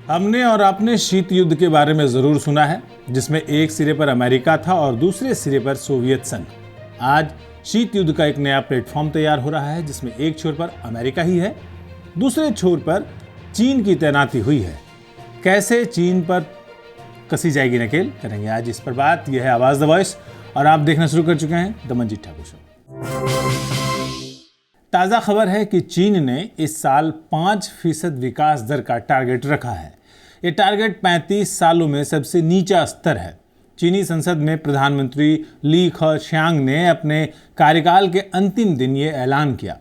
हमने और आपने शीत युद्ध के बारे में जरूर सुना है, जिसमें एक सिरे पर अमेरिका था और दूसरे सिरे पर सोवियत संघ। आज शीत युद्ध का एक नया प्लेटफॉर्म तैयार हो रहा है, जिसमें एक छोर पर अमेरिका ही है, दूसरे छोर पर चीन की तैनाती हुई है। कैसे चीन पर कसी जाएगी नकेल, करेंगे आज इस पर बात। यह है आवाज द वॉइस और आप देखना शुरू कर चुके हैं द मंजीत ठाकुर शो। ताज़ा खबर है कि चीन ने इस साल 5% विकास दर का टारगेट रखा है। ये टारगेट 35 सालों में सबसे नीचा स्तर है। चीनी संसद में प्रधानमंत्री ली ख़शियांग ने अपने कार्यकाल के अंतिम दिन ये ऐलान किया।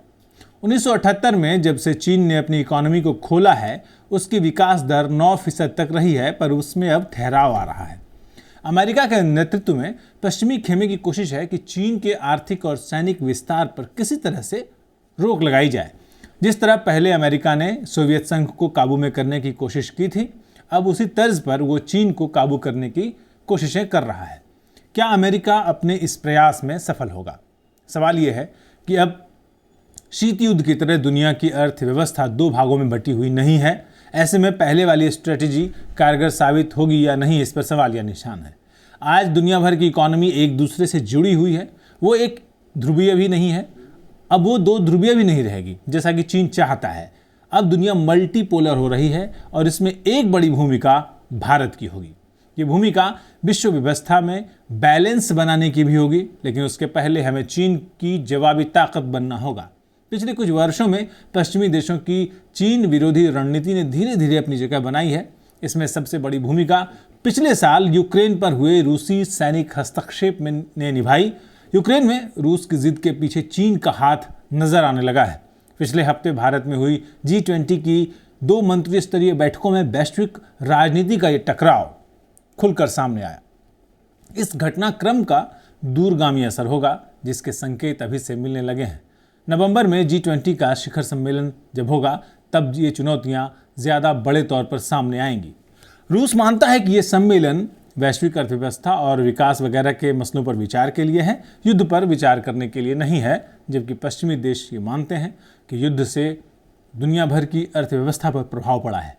1978 में जब से चीन ने अपनी इकोनॉमी को खोला है, उसकी विकास दर 9% तक रही है, पर उसमें अब ठहराव आ रहा है। अमेरिका के नेतृत्व में पश्चिमी खेमे की कोशिश है कि चीन के आर्थिक और सैनिक विस्तार पर किसी तरह से रोक लगाई जाए। जिस तरह पहले अमेरिका ने सोवियत संघ को काबू में करने की कोशिश की थी, अब उसी तर्ज पर वो चीन को काबू करने की कोशिशें कर रहा है। क्या अमेरिका अपने इस प्रयास में सफल होगा? सवाल ये है कि अब शीत युद्ध की तरह दुनिया की अर्थव्यवस्था दो भागों में बटी हुई नहीं है। ऐसे में पहले वाली स्ट्रेटेजी कारगर साबित होगी या नहीं, इस पर सवाल या निशान है। आज दुनिया भर की इकोनॉमी एक दूसरे से जुड़ी हुई है। वो एक ध्रुवीय भी नहीं है, अब वो दो ध्रुवीय भी नहीं रहेगी जैसा कि चीन चाहता है। अब दुनिया मल्टीपोलर हो रही है और इसमें एक बड़ी भूमिका भारत की होगी। ये भूमिका विश्व व्यवस्था में बैलेंस बनाने की भी होगी, लेकिन उसके पहले हमें चीन की जवाबी ताकत बनना होगा। पिछले कुछ वर्षों में पश्चिमी देशों की चीन विरोधी रणनीति ने धीरे धीरे अपनी जगह बनाई है। इसमें सबसे बड़ी भूमिका पिछले साल यूक्रेन पर हुए रूसी सैनिक हस्तक्षेप ने निभाई। यूक्रेन में रूस की जिद के पीछे चीन का हाथ नजर आने लगा है। पिछले हफ्ते भारत में हुई G20 की 2 मंत्री स्तरीय बैठकों में वैश्विक राजनीति का ये टकराव खुलकर सामने आया। इस घटनाक्रम का दूरगामी असर होगा, जिसके संकेत अभी से मिलने लगे हैं। नवंबर में G20 का शिखर सम्मेलन जब होगा, तब ये चुनौतियां ज्यादा बड़े तौर पर सामने आएंगी। रूस मानता है कि ये सम्मेलन वैश्विक अर्थव्यवस्था और विकास वगैरह के मसलों पर विचार के लिए है, युद्ध पर विचार करने के लिए नहीं है। जबकि पश्चिमी देश ये मानते हैं कि युद्ध से दुनिया भर की अर्थव्यवस्था पर प्रभाव पड़ा है।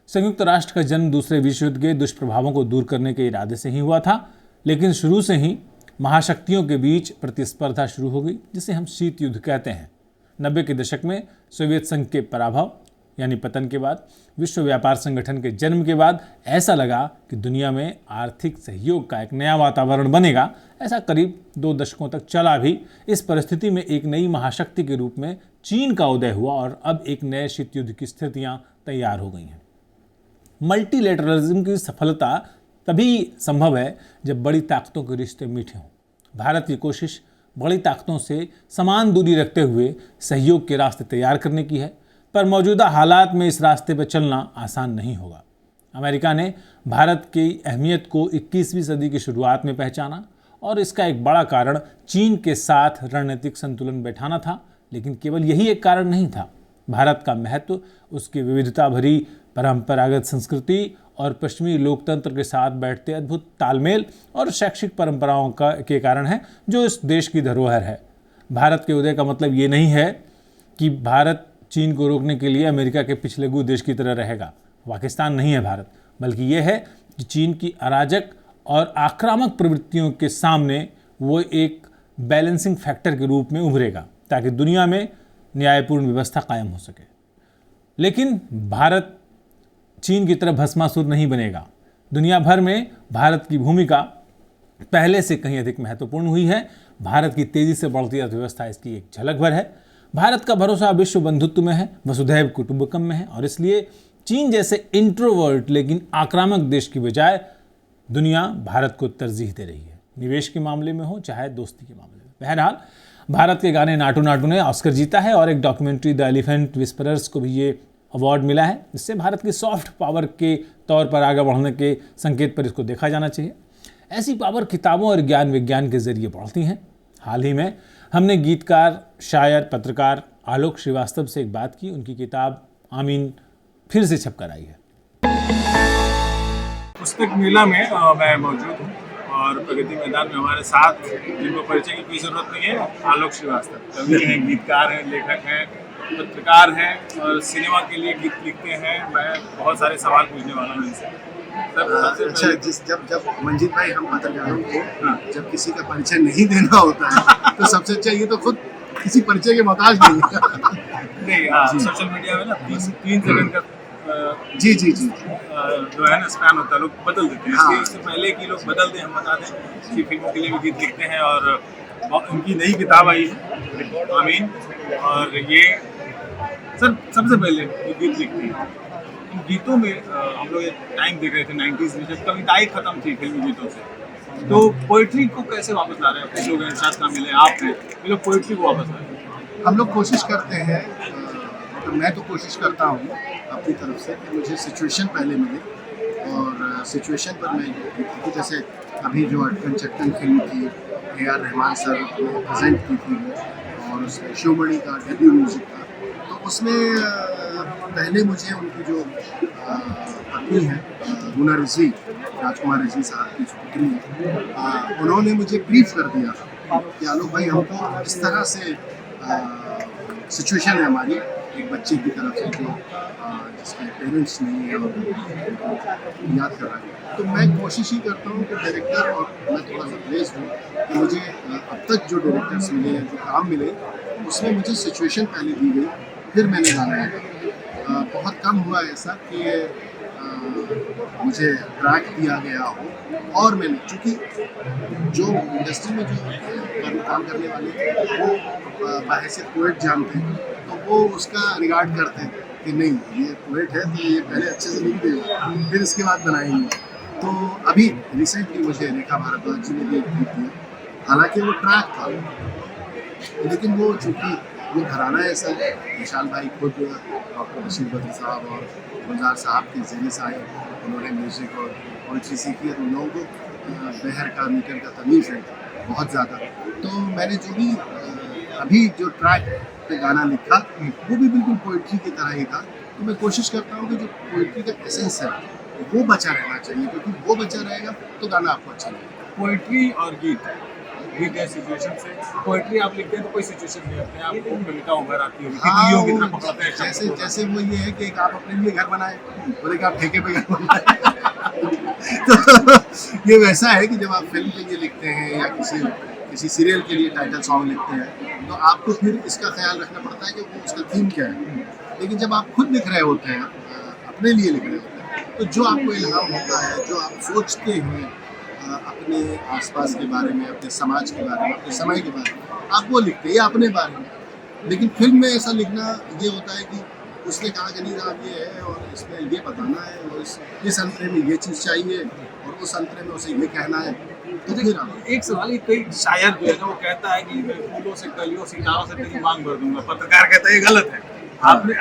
संयुक्त राष्ट्र का जन्म दूसरे विश्व युद्ध के दुष्प्रभावों को दूर करने के इरादे से ही हुआ था, लेकिन शुरू से ही महाशक्तियों के बीच प्रतिस्पर्धा शुरू हो गई, जिसे हम शीत युद्ध कहते हैं। 90 के दशक में सोवियत संघ के पराभव यानी पतन के बाद, विश्व व्यापार संगठन के जन्म के बाद ऐसा लगा कि दुनिया में आर्थिक सहयोग का एक नया वातावरण बनेगा। ऐसा करीब 2 दशकों तक चला भी। इस परिस्थिति में एक नई महाशक्ति के रूप में चीन का उदय हुआ और अब एक नए शीत युद्ध की स्थितियां तैयार हो गई हैं। मल्टीलेटरलिज्म की सफलता तभी संभव है जब बड़ी ताकतों के रिश्ते मीठे हों। भारत की कोशिश बड़ी ताकतों से समान दूरी रखते हुए सहयोग के रास्ते तैयार करने की है, पर मौजूदा हालात में इस रास्ते पर चलना आसान नहीं होगा। अमेरिका ने भारत की अहमियत को 21वीं सदी की शुरुआत में पहचाना और इसका एक बड़ा कारण चीन के साथ रणनीतिक संतुलन बैठाना था, लेकिन केवल यही एक कारण नहीं था। भारत का महत्व उसकी विविधता भरी परंपरागत संस्कृति और पश्चिमी लोकतंत्र के साथ बैठते अद्भुत तालमेल और शैक्षिक परंपराओं के कारण है, जो इस देश की धरोहर है। भारत के उदय का मतलब ये नहीं है कि भारत चीन को रोकने के लिए अमेरिका के पिछलेगू देश की तरह रहेगा। पाकिस्तान नहीं है भारत, बल्कि यह है कि चीन की अराजक और आक्रामक प्रवृत्तियों के सामने वो एक बैलेंसिंग फैक्टर के रूप में उभरेगा, ताकि दुनिया में न्यायपूर्ण व्यवस्था कायम हो सके। लेकिन भारत चीन की तरह भस्मासुर नहीं बनेगा। दुनिया भर में भारत की भूमिका पहले से कहीं अधिक महत्वपूर्ण हुई है। भारत की तेजी से बढ़ती अर्थव्यवस्था इसकी एक झलक भर है। भारत का भरोसा विश्व बंधुत्व में है, वसुधैव कुटुंबकम में है, और इसलिए चीन जैसे इंट्रोवर्ट लेकिन आक्रामक देश की बजाय दुनिया भारत को तरजीह दे रही है, निवेश के मामले में हो चाहे दोस्ती के मामले में। बहरहाल, भारत के गाने नाटू नाटू ने ऑस्कर जीता है और एक डॉक्यूमेंट्री द एलिफेंट विस्परर्स को भी ये अवार्ड मिला है। इससे भारत की सॉफ्ट पावर के तौर पर आगे बढ़ने के संकेत पर इसको देखा जाना चाहिए। ऐसी पावर किताबों और ज्ञान विज्ञान के जरिए बढ़ती हैं। हाल ही में हमने गीतकार, शायर, पत्रकार आलोक श्रीवास्तव से एक बात की। उनकी किताब आमीन फिर से छपकर आई है। पुस्तक मेला में मैं मौजूद हूँ और प्रगति मैदान में हमारे साथ, जिनको परिचय की कोई जरूरत नहीं है, आलोक श्रीवास्तव कवि हैं, गीतकार हैं, लेखक हैं पत्रकार हैं और सिनेमा के लिए गीत लिखते हैं। मैं बहुत सारे सवाल पूछने वाला हूँ इनसे। सर सबसे अच्छा, पहले जब मंजीत भाई हम पत्रकारों को हाँ। जब किसी का परिचय नहीं देना होता है तो सबसे अच्छा ये तो खुद किसी परिचय के मोहताज नहीं है। नहीं, सोशल मीडिया में ना 3 सेकंड का जी जी जी जो है ना स्पैन होता है, लोग बदल देते हैं। हाँ। इसलिए इससे पहले कि लोग बदल दें, हम बता दें कि फिल्मों के लिए भी गीत लिखते हैं और उनकी नई किताब आई है आमीन। और ये सर सबसे पहले ये गीत लिखते हैं। इन गीतों में हम लोग एक टाइम देख रहे थे 90s में, जब कविताएं खत्म थी फिल्मी गीतों से। तो पोइट्री को कैसे वापस ला रहे हैं? कुछ लोग हैं, शायद कामिल है, आप हैं, ये लोग पोइट्री को वापस ला रहे हैं। हम लोग कोशिश करते हैं, तो मैं तो कोशिश करता हूँ अपनी तरफ से कि मुझे सिचुएशन पहले मिले और सिचुएशन पर मैं क्योंकि जैसे अभी जो अटकन चट्टन फिल्म थी A.R. रहमान सर ने प्रेजेंट की थी और उसमें शिवमणि का डेब्यू म्यूजिक था, तो उसमें पहले मुझे उनकी जो पत्नी है रूना रिजवी, राजकुमार रिजवी साहब की पत्नी है, उन्होंने मुझे ब्रीफ कर दिया कि आलोक भाई हमको इस तरह से सिचुएशन है हमारी एक बच्चे की तरफ से जो जिसके पेरेंट्स नहीं है और याद कर रहा है। तो मैं कोशिश ही करता हूँ कि डायरेक्टर, और मैं थोड़ा सा ब्लेस्ड हूँ कि मुझे अब तक जो डायरेक्टर्स मिले हैं, जो काम मिले, उसमें मुझे सिचुएशन पहले दी गई, फिर मैंने गाना है। बहुत कम हुआ ऐसा कि मुझे ट्रैक दिया गया हो और मैंने, चूँकि जो इंडस्ट्री में जो काम करने वाले वो बाहैसियत पोएट जानते हैं, तो वो उसका रिगार्ड करते हैं कि नहीं ये पोएट है तो ये पहले अच्छे से लिख देगा फिर इसके बाद बनाएंगे। तो अभी रिसेंटली मुझे रेखा भारद्वाज जी ने भी एक गीत दिया, हालांकि वो ट्रैक था, लेकिन वो चूँकि वो घराना ऐसा है, विशाल भाई खुद डॉक्टर बशीर बद्री साहब और गुलजार साहब के ज़रिए से आए, उन्होंने म्यूज़िक और पोइट्री सीखी है, तो उन लोगों को बहर का मीटर का तमीज़ है बहुत ज़्यादा। तो मैंने जो भी अभी जो ट्रैक पे गाना लिखा वो भी बिल्कुल पोइट्री की तरह ही था। तो मैं कोशिश करता हूँ कि जो पोइट्री का एसेंस है वो बचा रहना चाहिए, क्योंकि वो बचा रहेगा तो गाना आपको अच्छा लगेगा। पोइट्री और गीत है सिचुएशन से। पोइट्री आप लिखते हैं तो कोई सिचुएशन नहीं अपने आप को कविता उभर आती होगी, तितलियों की तरह पकड़ते हैं शब्द जैसे को। जैसे वो ये है कि एक आप अपने लिए घर बनाए और एक आप ठेके पे घर बनाए। तो ये वैसा है कि जब आप फिल्म के लिए लिखते हैं या किसी सीरियल के लिए टाइटल सॉन्ग लिखते हैं, तो आपको फिर इसका ख्याल रखना पड़ता है कि वो उसका थीम क्या है। लेकिन जब आप खुद लिख रहे होते हैं, अपने लिए लिख रहे होते हैं, तो जो आपको इल्हाम होता है, जो आप सोचते हैं अपने आसपास के बारे में, अपने समाज के बारे में, अपने समय के बारे में, आप वो लिखते हैं या अपने बारे में। लेकिन फिल्म में ऐसा लिखना ये होता है कि उसने कहा कि नहीं साहब ये है और इसमें ये बताना है और इस अंतरे में ये चीज़ चाहिए और उस अंतरे में उसे ये कहना है। तो फिर आप एक सवाल, कई शायर जो है ना वो कहता है कि मैं फूलों से, कलियों, सितारों से तेरी मांग भर दूंगा। पत्रकार कहता है ये गलत है।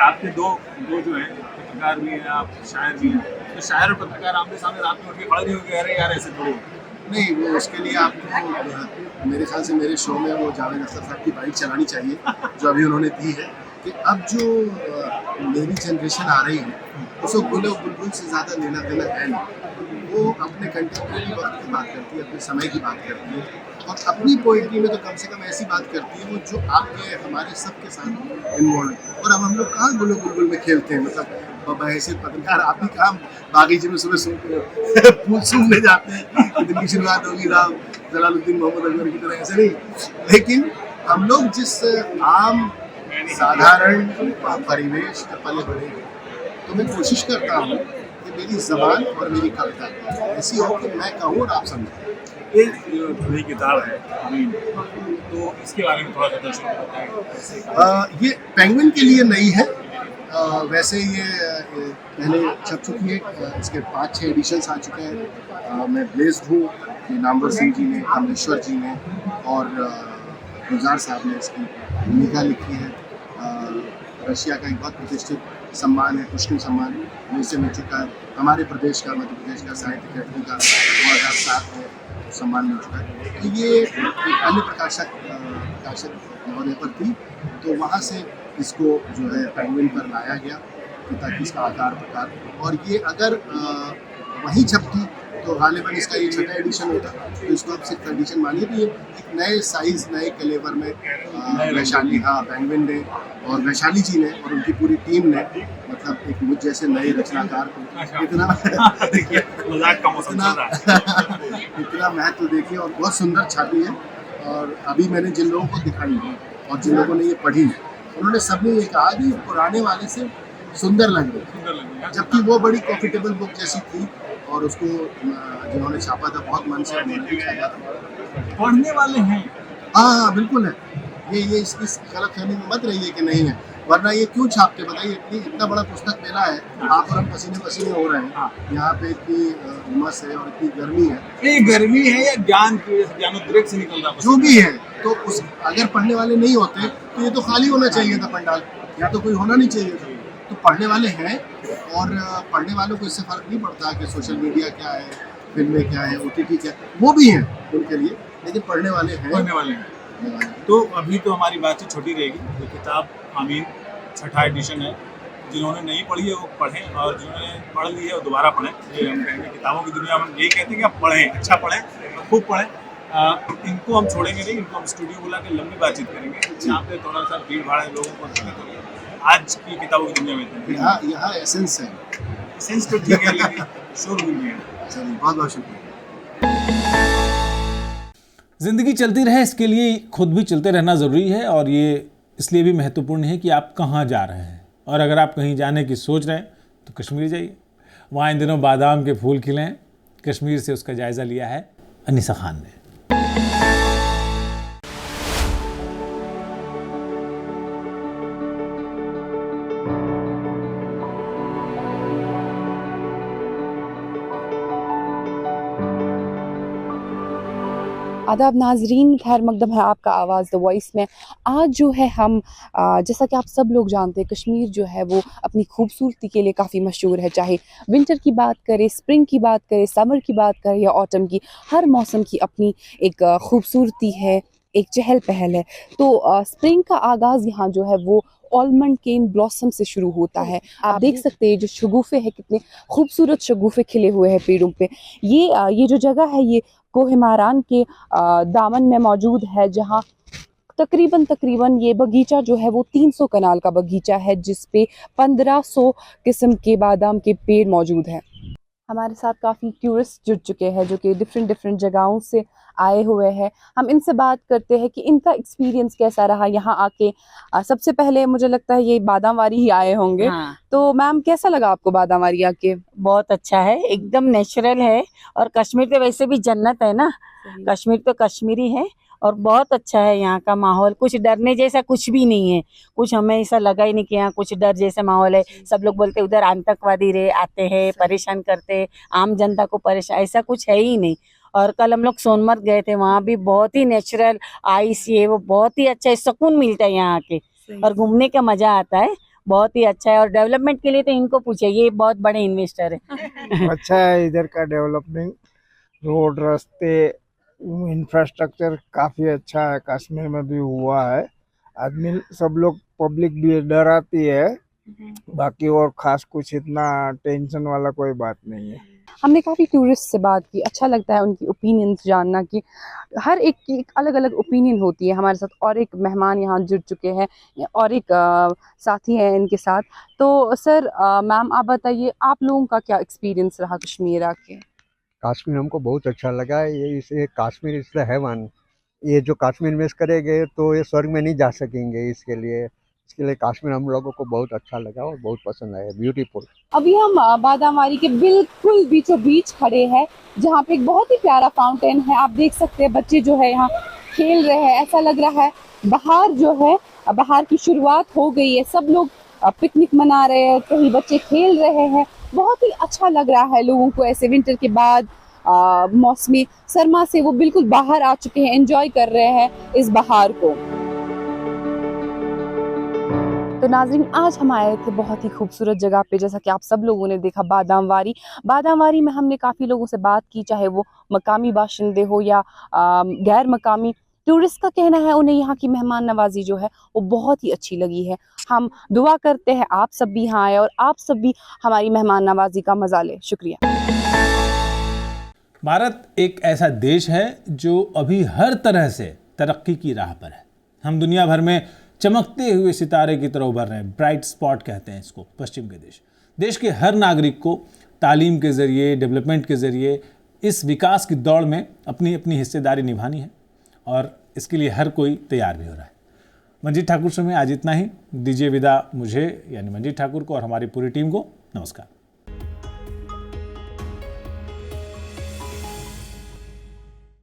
आपके दो जो हैं, पत्रकार भी हैं, आप शायर भी हैं, तो शायर और पत्रकार आमने सामने रात में उठ के खड़े नहीं होंगे, अरे यार ऐसे थोड़ी होता है। नहीं, वो उसके लिए आपको मेरे ख्याल से मेरे शो में वो जावेद अख्तर साहब की बाइक चलानी चाहिए जो अभी उन्होंने दी है, कि अब जो मेरी जनरेशन आ रही है उसको गुल और बुलबुल से ज़्यादा लेना देना है नहीं। वो अपने कंटेम्प्रेरी वक्त की बात करती है, अपने समय की बात करती है, और अपनी पोइट्री में तो कम से कम ऐसी बात करती है वो जो आपके हमारे सबके साथ इन्वॉल्व। और अब हम लोग कहाँ गुल और बुलबुल में खेलते हैं, मतलब बहैसियत पत्रकार आप भी काम बागीचे में सुबह फूल सूंघने जाते हैं, दिन की शुरुआत होगी राम जलालुद्दीन मोहम्मद अकबर की तरह, ऐसे नहीं। लेकिन हम लोग जिस आम साधारण परिवेश में पले बड़े हैं, तो मैं कोशिश करता हूँ कि मेरी ज़बान और मेरी कविता ऐसी हो कि मैं कहूँ और आप समझें। ये जो नई किताब है आमीन, तो इसके बारे में थोड़ा सा दर्शकों को बताएं। ये पेंगुइन के लिए नई है। वैसे ये पहले छप चुकी है, इसके 5-6 एडिशंस आ चुके हैं। मैं ब्लेस्ड हूँ कि नामवर सिंह जी ने, कमलेश्वर जी ने और गुलजार साहब ने इसकी भूमिका लिखी है। रशिया का एक बहुत प्रतिष्ठित सम्मान है, पुष्किन सम्मान, जिससे मिल चुका है। हमारे प्रदेश का, मध्य प्रदेश का साहित्य अकेडमी का 2007 में सम्मान मिल चुका है। तो ये एक अन्य प्रकाशक महोदय पर थी, तो वहाँ से इसको जो है पेंगुइन पर लाया गया ताकि इसका आकार प्रकार, और ये अगर वहीं छपती तो गालिबन इसका ये छठा एडिशन होता, तो इसको आप सिर्फ एडिशन मानिए। तो ये एक नए साइज, नए कलेवर में वैशाली, हाँ, पेंगुइन ने और वैशाली जी ने और उनकी पूरी टीम ने, मतलब एक मुझ जैसे नए रचनाकार को इतना मजाक का मौसम चल रहा है। इतना महत्व देखिए और बहुत सुंदर छापी है। और अभी मैंने जिन लोगों को दिखाई और जिन लोगों ने ये पढ़ी, उन्होंने सबने ये कहा कि पुराने वाले से सुंदर लग रही, जबकि वो बड़ी प्रॉफिटेबल बुक जैसी थी और उसको जिन्होंने छापा था बहुत मन से उन्होंने भी छापा था। पढ़ने वाले हैं। हाँ बिल्कुल है। ये इस गलतफहमी में मत रहिए कि नहीं है, वरना ये क्यों छापते बताइए। इतना बड़ा पुस्तक मेला है, आप और हम पसीने पसीने हो रहे हैं, यहाँ पे इतनी उमस है और इतनी गर्मी है। ये गर्मी है या ज्ञान की वजह से, ज्ञानोद्रेक से निकल रहा है? जो भी है, तो उस अगर पढ़ने वाले नहीं होते तो ये तो खाली होना चाहिए था पंडाल, या तो कोई होना नहीं चाहिए था। तो पढ़ने वाले हैं और पढ़ने वालों को इससे फर्क नहीं पड़ता कि सोशल मीडिया क्या है, फिल्में क्या है, OTT क्या है, वो भी हैं उनके लिए, लेकिन पढ़ने वाले हैं। पढ़ने वाले हैं। तो अभी तो हमारी बातचीत छोटी रहेगी। ये किताब आमीन छठा एडिशन है। जिन्होंने नहीं पढ़ी है वो पढ़ें, और जिन्होंने पढ़ ली है वो दोबारा पढ़ें। ये हम कहेंगे किताबों की दुनिया में हम यही कहते हैं कि आप पढ़ें, अच्छा पढ़ें, खूब पढ़ें। इनको हम छोड़ेंगे नहीं, इनको हम स्टूडियो बुला के लंबी बातचीत करेंगे। यहाँ पे थोड़ा सा भीड़ भाड़ है, लोगों को दिक्कत हो रही है आज की किताबों की दुनिया में। यहाँ एसेंस है। एसेंस तो ठीक है, लेकिन शोर भी है। चलिए, बहुत बहुत शुक्रिया। जिंदगी चलती रहे, इसके लिए खुद भी चलते रहना ज़रूरी है, और ये इसलिए भी महत्वपूर्ण है कि आप कहाँ जा रहे हैं। और अगर आप कहीं जाने की सोच रहे हैं तो कश्मीर जाइए, वहाँ इन दिनों बादाम के फूल खिले हैं। कश्मीर से उसका जायज़ा लिया है अनीसा खान ने। आदाब नाजरीन, खैर मकदम है आपका आवाज़ द वॉइस में। आज जो है हम जैसा कि आप सब लोग जानते हैं, कश्मीर जो है वो अपनी खूबसूरती के लिए काफ़ी मशहूर है। चाहे विंटर की बात करें, स्प्रिंग की बात करें, समर की बात करें या ऑटम की, हर मौसम की अपनी एक खूबसूरती है, एक चहल पहल है। तो स्प्रिंग का आगाज़ यहाँ जो है वो ऑलमंड केन ब्लॉसम से शुरू होता है। आप देख सकते हैं जो शगुफ़े हैं, कितने खूबसूरत शगुफ़े खिले हुए हैं पेड़ों पे। ये जो जगह है ये कोहिमारान के दामन में मौजूद है, जहाँ तकरीबन ये बगीचा जो है वो 300 कनाल का बगीचा है, जिस पे 1500 किस्म के बादाम के पेड़ मौजूद हैं। हमारे साथ काफ़ी टूरिस्ट जुड़ चुके हैं जो कि डिफरेंट जगहों से आए हुए हैं। हम इनसे बात करते हैं कि इनका एक्सपीरियंस कैसा रहा यहाँ आके। सबसे पहले मुझे लगता है ये बादामवारी ही आए होंगे। हाँ। तो मैम, कैसा लगा आपको बादामवारी आके? बहुत अच्छा है, एकदम नेचुरल है। और कश्मीर तो वैसे भी जन्नत है ना, कश्मीर तो कश्मीरी है। और बहुत अच्छा है यहाँ का माहौल, कुछ डरने जैसा कुछ भी नहीं है। कुछ हमें ऐसा लगा ही नहीं कि यहाँ कुछ डर जैसा माहौल है। सब लोग बोलते उधर आतंकवादी रहे आते हैं, परेशान करते, आम जनता को परेशान, ऐसा कुछ है ही नहीं। और कल हम लोग सोनमर्ग गए थे, वहाँ भी बहुत ही नेचुरल आइस, ये वो बहुत ही अच्छा है, सुकून मिलता है यहाँ आके और घूमने का मजा आता है। बहुत ही अच्छा है। और डेवलपमेंट के लिए तो इनको पूछे, ये बहुत बड़े इन्वेस्टर है। अच्छा है इधर का डेवलपमेंट, रोड, रास्ते, इंफ्रास्ट्रक्चर काफ़ी अच्छा है। कश्मीर में भी हुआ है। आदमी सब लोग, पब्लिक भी डराती है, बाकी और ख़ास कुछ इतना टेंशन वाला कोई बात नहीं है। हमने काफ़ी टूरिस्ट से बात की, अच्छा लगता है उनकी ओपिनियंस जानना कि हर एक की एक अलग अलग ओपिनियन होती है। हमारे साथ और एक मेहमान यहाँ जुड़ चुके हैं, और एक साथी हैं इनके साथ। तो सर, मैम आप बताइए, आप लोगों का क्या एक्सपीरियंस रहा कश्मीर आके? कश्मीर हमको बहुत अच्छा लगा। ये इसे कश्मीर इज द हेवन। ये जो कश्मीर मिस करेंगे तो ये स्वर्ग में नहीं जा सकेंगे। इसके लिए कश्मीर हम लोगों को बहुत अच्छा लगा और बहुत पसंद आया, ब्यूटीफुल। अभी हम बादामवारी के बिल्कुल बीचों बीच खड़े हैं, जहाँ पे एक बहुत ही प्यारा फाउंटेन है। आप देख सकते हैं बच्चे जो है यहाँ खेल रहे हैं। ऐसा लग रहा है बाहर जो है, बाहर की शुरुआत हो गई है। सब लोग पिकनिक मना रहे हैं, कहीं बच्चे खेल रहे हैं। बहुत ही अच्छा लग रहा है लोगों को ऐसे विंटर के बाद मौसमी सरमा से वो बिल्कुल बाहर आ चुके हैं, एंजॉय कर रहे हैं इस बहार को। तो नाज़रीन, आज हम आए थे बहुत ही खूबसूरत जगह पे, जैसा कि आप सब लोगों ने देखा, बादामवारी। बादामवारी में हमने काफ़ी लोगों से बात की, चाहे वो मकामी बाशिंदे हो या गैर मकामी टूरिस्ट। का कहना है उन्हें यहाँ की मेहमान नवाजी जो है वो बहुत ही अच्छी लगी है। हम दुआ करते हैं आप सब भी यहाँ आए और आप सब भी हमारी मेहमान नवाजी का मज़ा लें। शुक्रिया। भारत एक ऐसा देश है जो अभी हर तरह से तरक्की की राह पर है। हम दुनिया भर में चमकते हुए सितारे की तरह उभर रहे हैं। ब्राइट स्पॉट कहते हैं इसको पश्चिम के देश। देश के हर नागरिक को तालीम के ज़रिए, डेवलपमेंट के ज़रिए इस विकास की दौड़ में अपनी अपनी हिस्सेदारी निभानी है और इसके लिए हर कोई तैयार भी हो रहा है। मंजीत ठाकुर से में आज इतना ही। दीजिए विदा मुझे यानी मंजीत ठाकुर को और हमारी पूरी टीम को। नमस्कार।